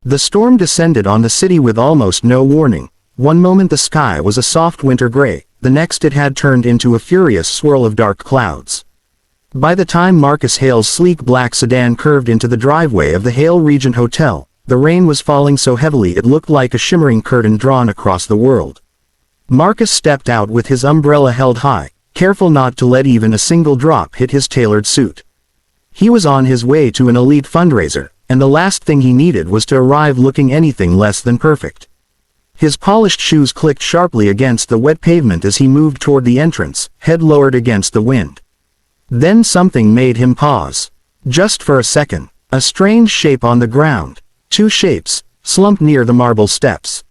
The storm descended on the city with almost no warning. One moment the sky was a soft winter gray, the next it had turned into a furious swirl of dark clouds. By the time Marcus Hale's sleek black sedan curved into the driveway of the Hale Regent Hotel, the rain was falling so heavily it looked like a shimmering curtain drawn across the world. Marcus stepped out with his umbrella held high, careful not to let even a single drop hit his tailored suit. He was on his way to an elite fundraiser, and the last thing he needed was to arrive looking anything less than perfect. His polished shoes clicked sharply against the wet pavement as he moved toward the entrance, head lowered against the wind. Then something made him pause. Just for a second, a strange shape on the ground. Two shapes, slumped near the marble steps.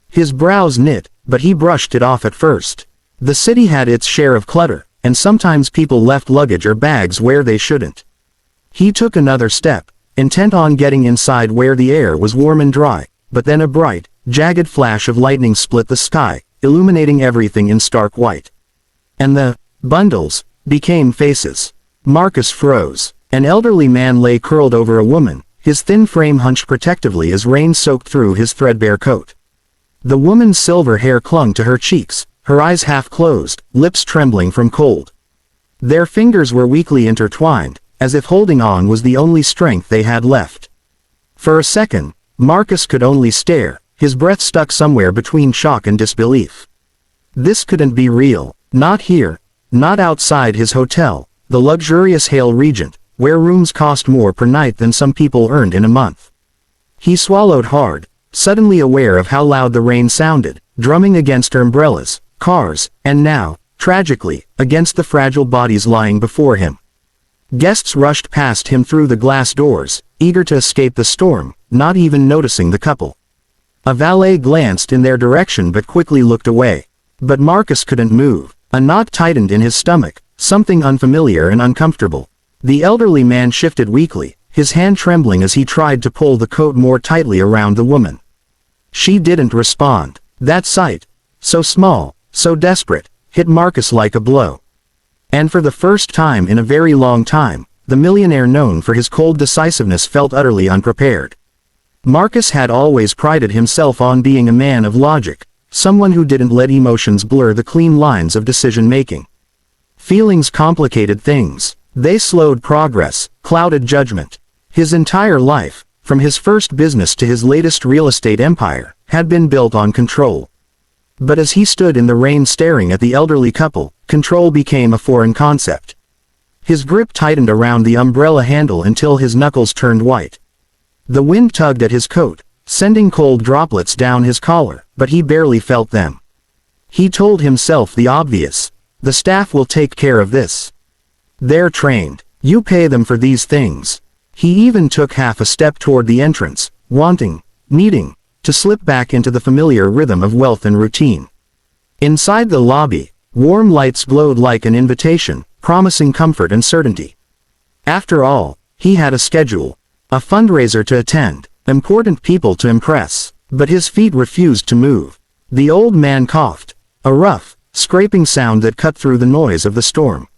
His brows knit, but he brushed it off at first. The city had its share of clutter, and sometimes people left luggage or bags where they shouldn't. He took another step, intent on getting inside where the air was warm and dry, but then a bright, jagged flash of lightning split the sky, illuminating everything in stark white. And the bundles became faces. Marcus froze. An elderly man lay curled over a woman, his thin frame hunched protectively as rain soaked through his threadbare coat. The woman's silver hair clung to her cheeks, her eyes half closed, lips trembling from cold. Their fingers were weakly intertwined, as if holding on was the only strength they had left. For a second, Marcus could only stare, his breath stuck somewhere between shock and disbelief. This couldn't be real. Not here. Not outside his hotel, the luxurious Hale Regent, where rooms cost more per night than some people earned in a month. He swallowed hard, suddenly aware of how loud the rain sounded, drumming against umbrellas, cars, and now, tragically, against the fragile bodies lying before him. Guests rushed past him through the glass doors, eager to escape the storm, not even noticing the couple. A valet glanced in their direction but quickly looked away. But Marcus couldn't move. A knot tightened in his stomach, something unfamiliar and uncomfortable. The elderly man shifted weakly, his hand trembling as he tried to pull the coat more tightly around the woman. She didn't respond. That sight, so small, so desperate, hit Marcus like a blow. And for the first time in a very long time, the millionaire known for his cold decisiveness felt utterly unprepared. Marcus had always prided himself on being a man of logic, someone who didn't let emotions blur the clean lines of decision-making. Feelings complicated things. They slowed progress, clouded judgment. His entire life, from his first business to his latest real estate empire, had been built on control. But as he stood in the rain staring at the elderly couple, control became a foreign concept. His grip tightened around the umbrella handle until his knuckles turned white. The wind tugged at his coat, sending cold droplets down his collar, but he barely felt them. He told himself the obvious. The staff will take care of this. They're trained. You pay them for these things. He even took half a step toward the entrance, needing, to slip back into the familiar rhythm of wealth and routine. Inside the lobby, warm lights glowed like an invitation, promising comfort and certainty. After all, he had a schedule, a fundraiser to attend, important people to impress, but his feet refused to move. The old man coughed, a rough, scraping sound that cut through the noise of the storm.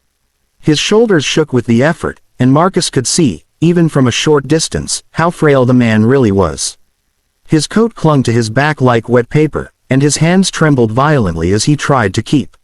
His shoulders shook with the effort, and Marcus could see, even from a short distance, how frail the man really was. His coat clung to his back like wet paper, and his hands trembled violently as he tried to keep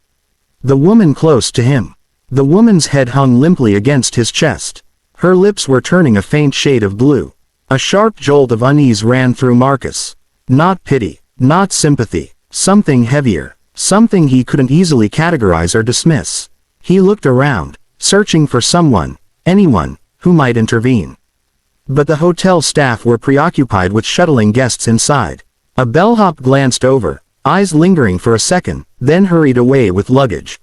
the woman close to him. The woman's head hung limply against his chest. Her lips were turning a faint shade of blue. A sharp jolt of unease ran through Marcus. Not pity, not sympathy, something heavier, something he couldn't easily categorize or dismiss. He looked around, searching for someone, anyone, who might intervene. But the hotel staff were preoccupied with shuttling guests inside. A bellhop glanced over, eyes lingering for a second, then hurried away with luggage.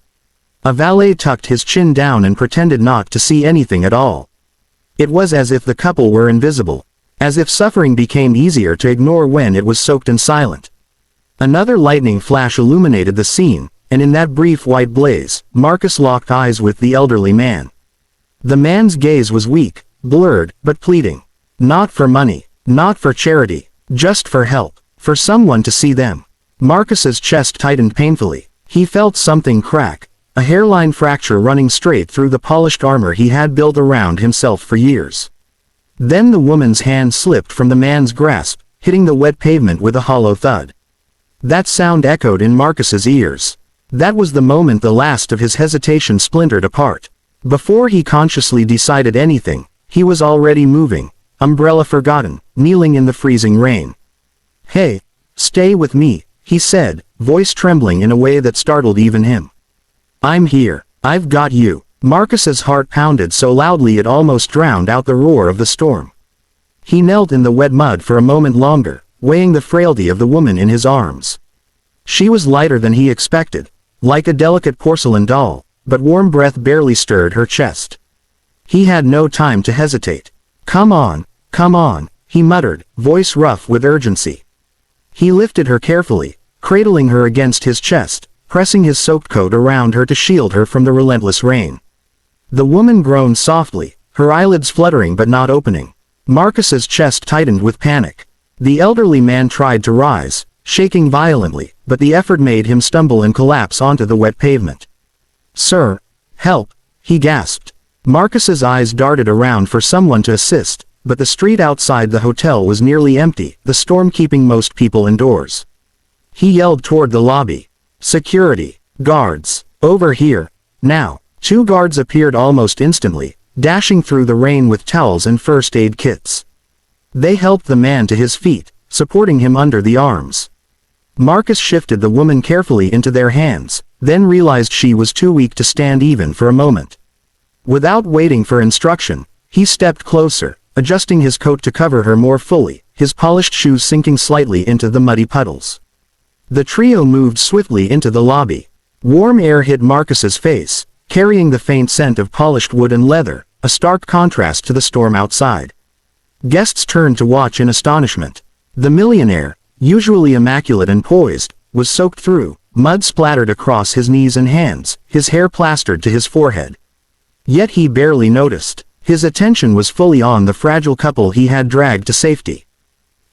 A valet tucked his chin down and pretended not to see anything at all. It was as if the couple were invisible, as if suffering became easier to ignore when it was soaked and silent. Another lightning flash illuminated the scene, and in that brief white blaze, Marcus locked eyes with the elderly man. The man's gaze was weak, blurred, but pleading. Not for money, not for charity, just for help, for someone to see them. Marcus's chest tightened painfully. He felt something crack, a hairline fracture running straight through the polished armor he had built around himself for years. Then the woman's hand slipped from the man's grasp, hitting the wet pavement with a hollow thud. That sound echoed in Marcus's ears. That was the moment the last of his hesitation splintered apart. Before he consciously decided anything, he was already moving, umbrella forgotten, kneeling in the freezing rain. "Hey, stay with me," he said, voice trembling in a way that startled even him. "I'm here. I've got you." Marcus's heart pounded so loudly it almost drowned out the roar of the storm. He knelt in the wet mud for a moment longer, weighing the frailty of the woman in his arms. She was lighter than he expected, like a delicate porcelain doll, but warm breath barely stirred her chest. He had no time to hesitate. Come on, he muttered, voice rough with urgency. He lifted her carefully, cradling her against his chest, pressing his soaked coat around her to shield her from the relentless rain. The woman groaned softly, her eyelids fluttering but not opening. Marcus's chest tightened with panic. The elderly man tried to rise, shaking violently, but the effort made him stumble and collapse onto the wet pavement. "Sir, help," he gasped. Marcus's eyes darted around for someone to assist, but the street outside the hotel was nearly empty, the storm keeping most people indoors. He yelled toward the lobby. "Security, guards, over here, now." 2 guards appeared almost instantly, dashing through the rain with towels and first aid kits. They helped the man to his feet, supporting him under the arms. Marcus shifted the woman carefully into their hands, then realized she was too weak to stand even for a moment. Without waiting for instruction, he stepped closer, adjusting his coat to cover her more fully, his polished shoes sinking slightly into the muddy puddles. The trio moved swiftly into the lobby. Warm air hit Marcus's face, carrying the faint scent of polished wood and leather, a stark contrast to the storm outside. Guests turned to watch in astonishment. The millionaire, usually immaculate and poised, was soaked through, mud splattered across his knees and hands, his hair plastered to his forehead. Yet he barely noticed. His attention was fully on the fragile couple he had dragged to safety.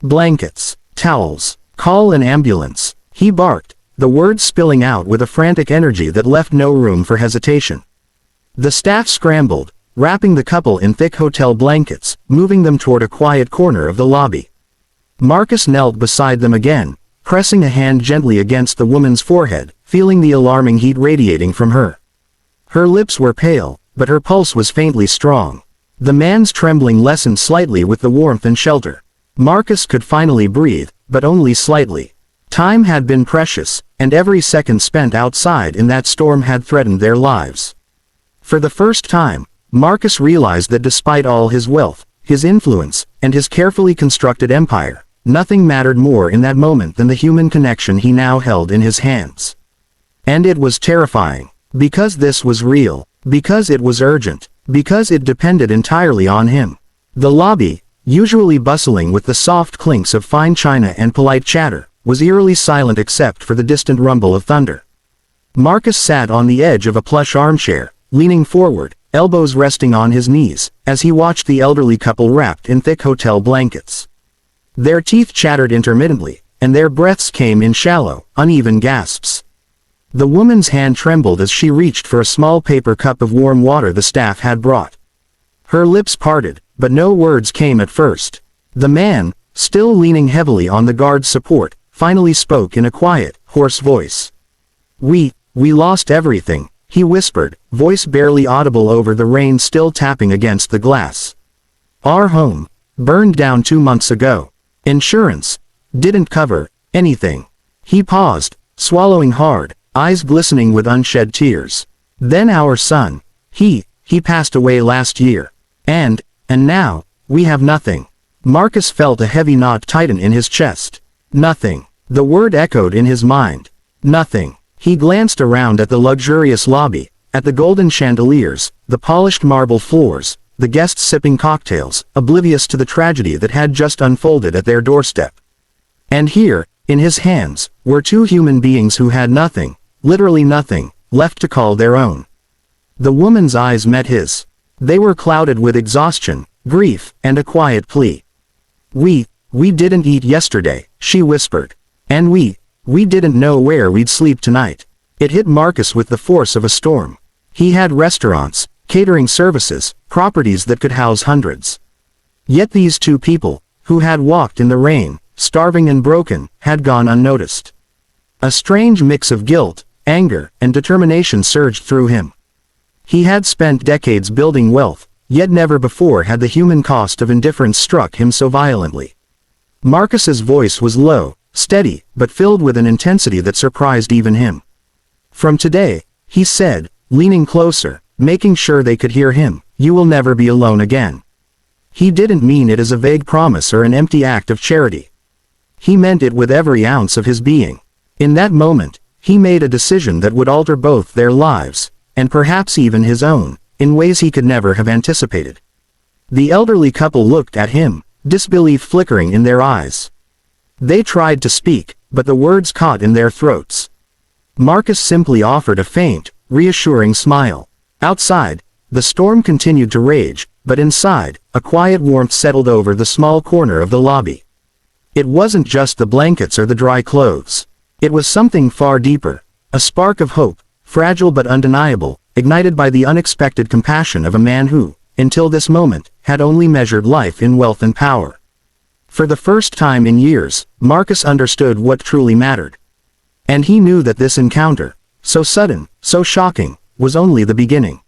"Blankets, towels, call an ambulance," he barked, the words spilling out with a frantic energy that left no room for hesitation. The staff scrambled, wrapping the couple in thick hotel blankets, moving them toward a quiet corner of the lobby. Marcus knelt beside them again, pressing a hand gently against the woman's forehead, feeling the alarming heat radiating from her. Her lips were pale, but her pulse was faintly strong. The man's trembling lessened slightly with the warmth and shelter. Marcus could finally breathe, but only slightly. Time had been precious, and every second spent outside in that storm had threatened their lives. For the first time, Marcus realized that despite all his wealth, his influence, and his carefully constructed empire, nothing mattered more in that moment than the human connection he now held in his hands. And it was terrifying, because this was real, because it was urgent, because it depended entirely on him. The lobby, usually bustling with the soft clinks of fine china and polite chatter, was eerily silent except for the distant rumble of thunder. Marcus sat on the edge of a plush armchair, leaning forward, elbows resting on his knees, as he watched the elderly couple wrapped in thick hotel blankets. Their teeth chattered intermittently, and their breaths came in shallow, uneven gasps. The woman's hand trembled as she reached for a small paper cup of warm water the staff had brought. Her lips parted, but no words came at first. The man, still leaning heavily on the guard's support, finally spoke in a quiet, hoarse voice. We lost everything," he whispered, voice barely audible over the rain still tapping against the glass. "Our home, burned down 2 months ago. Insurance didn't cover anything." He paused, swallowing hard, eyes glistening with unshed tears. "Then our son, he passed away last year. And now, we have nothing." Marcus felt a heavy knot tighten in his chest. Nothing. The word echoed in his mind. Nothing. He glanced around at the luxurious lobby, at the golden chandeliers, the polished marble floors, the guests sipping cocktails, oblivious to the tragedy that had just unfolded at their doorstep. And here, in his hands, were 2 human beings who had nothing, literally nothing, left to call their own. The woman's eyes met his. They were clouded with exhaustion, grief, and a quiet plea. We didn't eat yesterday," she whispered. "And we didn't know where we'd sleep tonight." It hit Marcus with the force of a storm. He had restaurants, catering services, properties that could house hundreds. Yet these 2 people, who had walked in the rain, starving and broken, had gone unnoticed. A strange mix of guilt, anger, and determination surged through him. He had spent decades building wealth, yet never before had the human cost of indifference struck him so violently. Marcus's voice was low, steady, but filled with an intensity that surprised even him. "From today," he said, leaning closer, making sure they could hear him, "you will never be alone again." He didn't mean it as a vague promise or an empty act of charity. He meant it with every ounce of his being. In that moment, he made a decision that would alter both their lives, and perhaps even his own, in ways he could never have anticipated. The elderly couple looked at him, disbelief flickering in their eyes. They tried to speak, but the words caught in their throats. Marcus simply offered a faint, reassuring smile. Outside, the storm continued to rage, but inside, a quiet warmth settled over the small corner of the lobby. It wasn't just the blankets or the dry clothes. It was something far deeper, a spark of hope, fragile but undeniable, ignited by the unexpected compassion of a man who, until this moment, had only measured life in wealth and power. For the first time in years, Marcus understood what truly mattered. And he knew that this encounter, so sudden, so shocking, was only the beginning.